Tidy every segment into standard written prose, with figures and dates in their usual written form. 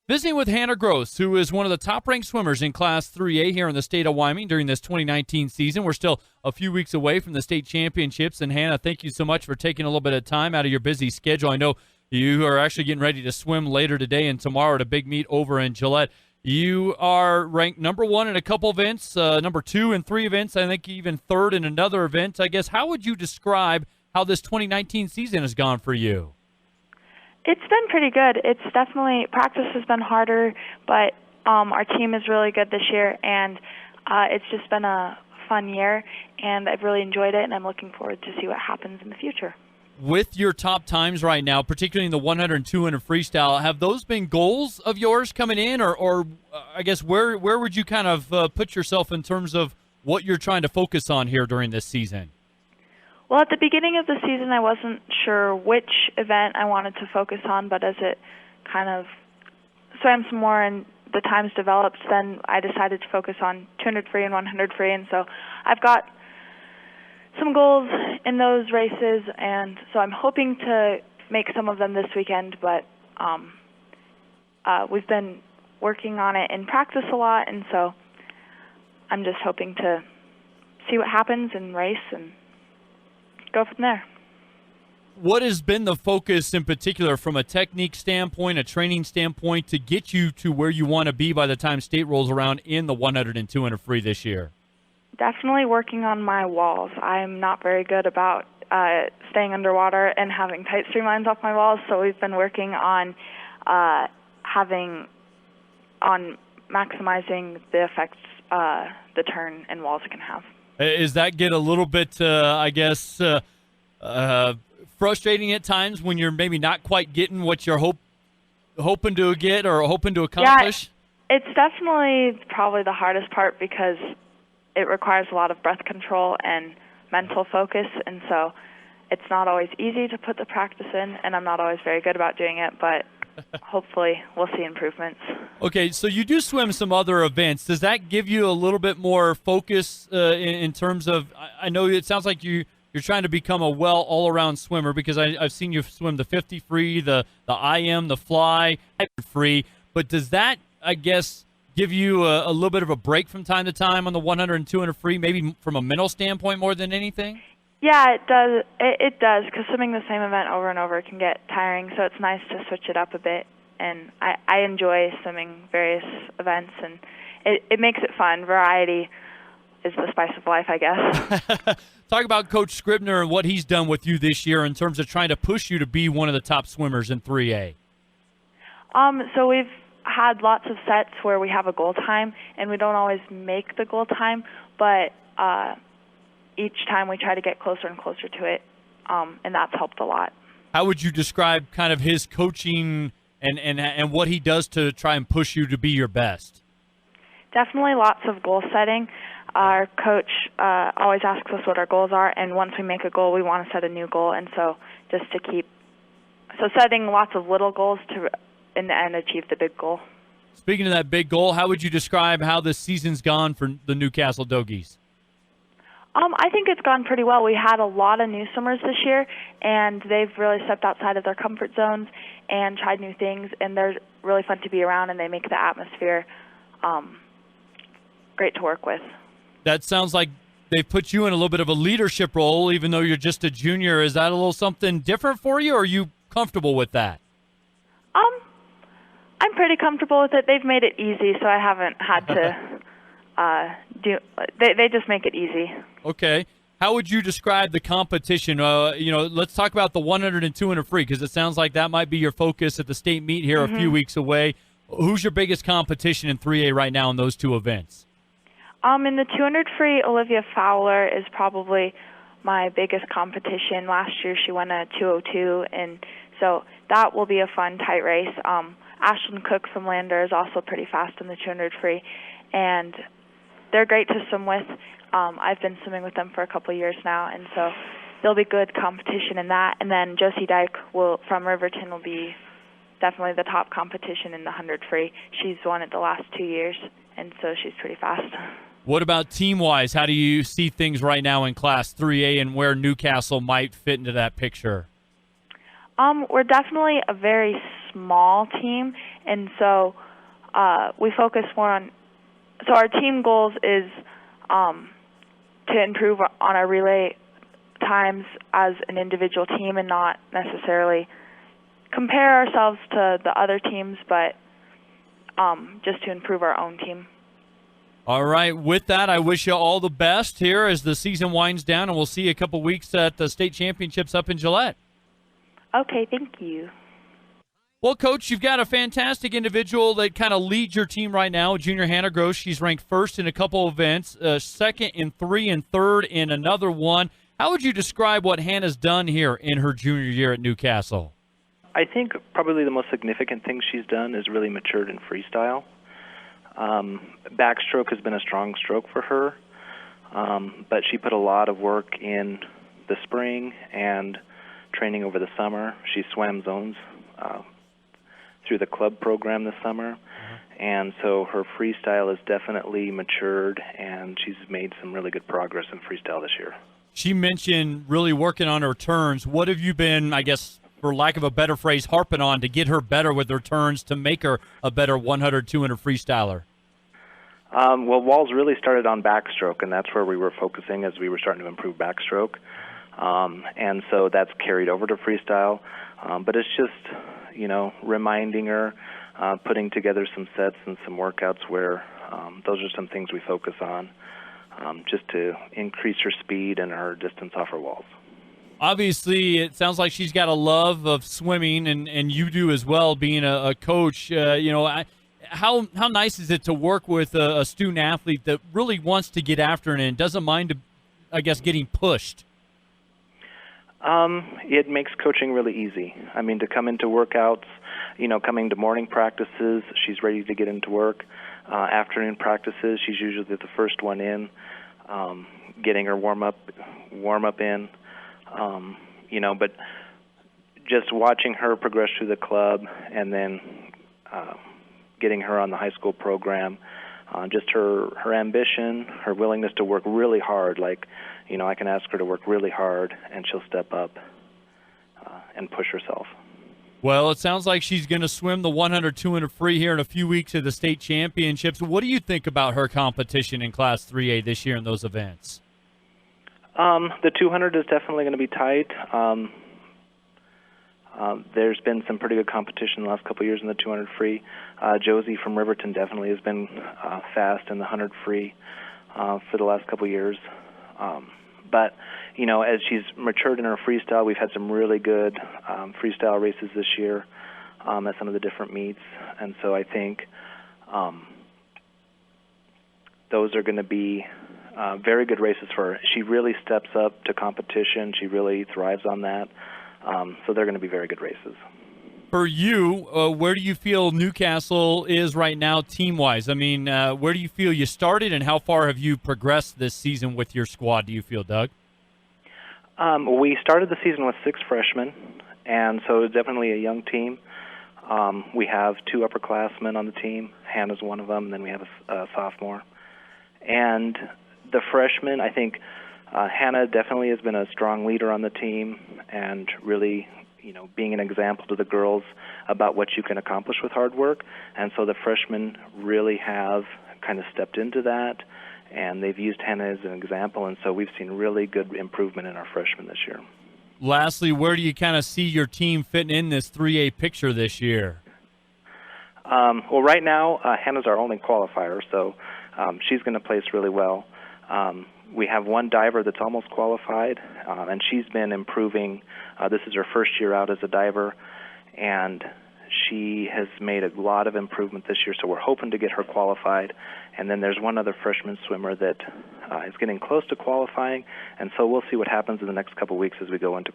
Visiting with Hannah Gross, who is one of the top-ranked swimmers in Class 3A here in the state of Wyoming during this 2019 season. We're still a few weeks away from the state championships. And, Hannah, thank you so much for taking a little bit of time out of your busy schedule. I know you are actually getting ready to swim later today and tomorrow at a big meet over in Gillette. You are ranked number 1 in a couple events, number 2 in 3 events, I think even 3rd in another event. I guess, how would you describe how this 2019 season has gone for you? It's been pretty good. It's definitely, practice has been harder, but our team is really good this year, and it's just been a fun year, and I've really enjoyed it, and I'm looking forward to see what happens in the future. With your top times right now, particularly in the 100 and 200 freestyle, have those been goals of yours coming in, or I guess where would you kind of put yourself in terms of what you're trying to focus on here during this season? Well, at the beginning of the season, I wasn't sure which event I wanted to focus on, but as it kind of swam some more and the times developed, then I decided to focus on 200 free and 100 free, and so I've got some goals in those races, and so I'm hoping to make some of them this weekend, but we've been working on it in practice a lot, and so I'm just hoping to see what happens and race and go from there. What has been the focus in particular from a technique standpoint, a training standpoint, to get you to where you want to be by the time state rolls around in the 100 and 200 free this year? Definitely working on my walls. I'm not very good about staying underwater and having tight streamlines off my walls, so we've been working on maximizing the effects the turn and walls can have. Does that get a little bit, frustrating at times when you're maybe not quite getting what you're hoping to get or hoping to accomplish? Yeah, it's definitely probably the hardest part because it requires a lot of breath control and mental focus, and so it's not always easy to put the practice in, and I'm not always very good about doing it, but hopefully we'll see improvements. Okay, so you do swim some other events. Does that give you a little bit more focus in terms of, I know it sounds like you're trying to become a all-around swimmer, because I've seen you swim the 50 free, the IM, the fly free, but does that, I guess, give you a little bit of a break from time to time on the 100 and 200 free, maybe from a mental standpoint more than anything? Yeah, it does. It does, because swimming the same event over and over can get tiring, so it's nice to switch it up a bit. And I enjoy swimming various events, and it makes it fun. Variety is the spice of life, I guess. Talk about Coach Scribner and what he's done with you this year in terms of trying to push you to be one of the top swimmers in 3A. So we've had lots of sets where we have a goal time, and we don't always make the goal time, but each time we try to get closer and closer to it, and that's helped a lot. How would you describe kind of his coaching and what he does to try and push you to be your best? Definitely lots of goal setting. Our coach always asks us what our goals are, and once we make a goal, we want to set a new goal, and so just to keep setting lots of little goals to in the end achieve the big goal. Speaking of that big goal, how would you describe how this season's gone for the Newcastle Dogies? I think it's gone pretty well. We had a lot of new swimmers this year, and they've really stepped outside of their comfort zones and tried new things, and they're really fun to be around, and they make the atmosphere great to work with. That sounds like they've put you in a little bit of a leadership role, even though you're just a junior. Is that a little something different for you, or are you comfortable with that? I'm pretty comfortable with it. They've made it easy, so I haven't had to They just make it easy. Okay. How would you describe the competition? Let's talk about the 100 and 200 free, because it sounds like that might be your focus at the state meet here a few weeks away. Who's your biggest competition in 3A right now in those two events? In the 200 free, Olivia Fowler is probably my biggest competition. Last year she won a 202, and so that will be a fun, tight race. Ashlyn Cook from Lander is also pretty fast in the 200 free, and they're great to swim with. I've been swimming with them for a couple of years now, and so there'll be good competition in that. And then Josie Dyke from Riverton will be definitely the top competition in the 100 free. She's won it the last 2 years, and so she's pretty fast. What about team-wise? How do you see things right now in Class 3A and where Newcastle might fit into that picture? We're definitely a very small team, and so we focus more on. So our team goals is to improve on our relay times as an individual team, and not necessarily compare ourselves to the other teams, but just to improve our own team. All right. With that, I wish you all the best here as the season winds down, and we'll see you a couple weeks at the state championships up in Gillette. Okay, thank you. Well, Coach, you've got a fantastic individual that kind of leads your team right now, Junior Hannah Gross. She's ranked first in a couple events, second in 3 and third in another one. How would you describe what Hannah's done here in her junior year at Newcastle? I think probably the most significant thing she's done is really matured in freestyle. Backstroke has been a strong stroke for her, but she put a lot of work in the spring and training over the summer. She swam zones through the club program this summer, and so her freestyle has definitely matured, and she's made some really good progress in freestyle this year. She mentioned really working on her turns. What have you been, I guess, for lack of a better phrase, harping on to get her better with her turns to make her a better 100, 200 freestyler? Well, Walls really started on backstroke, and that's where we were focusing as we were starting to improve backstroke. And so that's carried over to freestyle. But it's just, reminding her, putting together some sets and some workouts where those are some things we focus on just to increase her speed and her distance off her walls. Obviously, it sounds like she's got a love of swimming, and you do as well, being a coach. How nice is it to work with a student athlete that really wants to get after it and doesn't mind, I guess, getting pushed? It makes coaching really easy. I mean, to come into workouts, coming to morning practices, she's ready to get into work. Afternoon practices, she's usually the first one in, getting her warm up in. But just watching her progress through the club and then getting her on the high school program, just her ambition, her willingness to work really hard. I can ask her to work really hard, and she'll step up and push herself. Well, it sounds like she's going to swim the 100, 200 free here in a few weeks at the state championships. What do you think about her competition in Class 3A this year in those events? The 200 is definitely going to be tight. There's been some pretty good competition the last couple of years in the 200 free. Josie from Riverton definitely has been fast in the 100 free for the last couple of years. But, as she's matured in her freestyle, we've had some really good freestyle races this year at some of the different meets. And so I think those are going to be very good races for her. She really steps up to competition. She really thrives on that. So they're going to be very good races. For you, where do you feel Newcastle is right now team-wise? I mean, where do you feel you started, and how far have you progressed this season with your squad, do you feel, Doug? We started the season with 6 freshmen, and so it's definitely a young team. We have 2 upperclassmen on the team. Hannah's one of them, and then we have a sophomore. And the freshmen, I think Hannah definitely has been a strong leader on the team and really, being an example to the girls about what you can accomplish with hard work. And so the freshmen really have kind of stepped into that, and they've used Hannah as an example, and so we've seen really good improvement in our freshmen this year. Lastly, where do you kind of see your team fitting in this 3A picture this year? Well, right now, Hannah's our only qualifier, so she's going to place really well. We have one diver that's almost qualified, and she's been improving. This is her first year out as a diver, and she has made a lot of improvement this year, so we're hoping to get her qualified. And then there's one other freshman swimmer that is getting close to qualifying, and so we'll see what happens in the next couple of weeks as we go into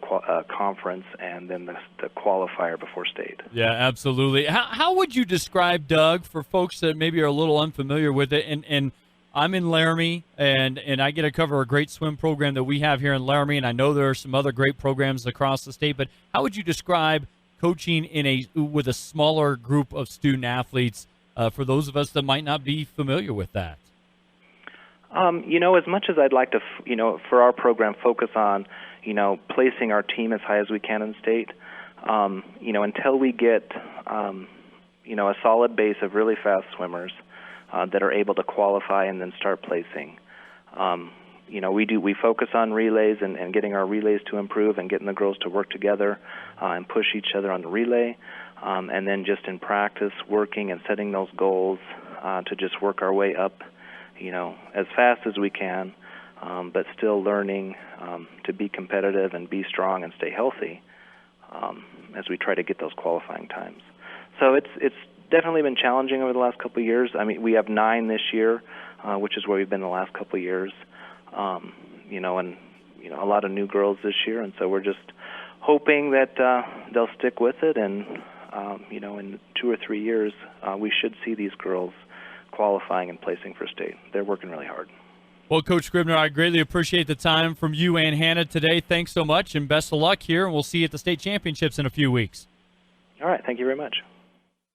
conference and then the qualifier before state. Yeah, absolutely. How would you describe, Doug, for folks that maybe are a little unfamiliar with it, and I'm in Laramie, and I get to cover a great swim program that we have here in Laramie, and I know there are some other great programs across the state, but how would you describe coaching with a smaller group of student athletes for those of us that might not be familiar with that? As much as I'd like to, for our program, focus on, placing our team as high as we can in state, until we get a solid base of really fast swimmers that are able to qualify and then start placing. We focus on relays and getting our relays to improve and getting the girls to work together and push each other on the relay, and then just in practice working and setting those goals to just work our way up, as fast as we can, but still learning to be competitive and be strong and stay healthy as we try to get those qualifying times. So it's definitely been challenging over the last couple of years. I mean, we have 9 this year, which is where we've been the last couple of years. A lot of new girls this year, and so we're just hoping that they'll stick with it, and in 2 or 3 years, we should see these girls qualifying and placing for state. They're working really hard. Well, Coach Scribner, I greatly appreciate the time from you and Hannah today. Thanks so much, and best of luck here, and we'll see you at the state championships in a few weeks. All right, thank you very much.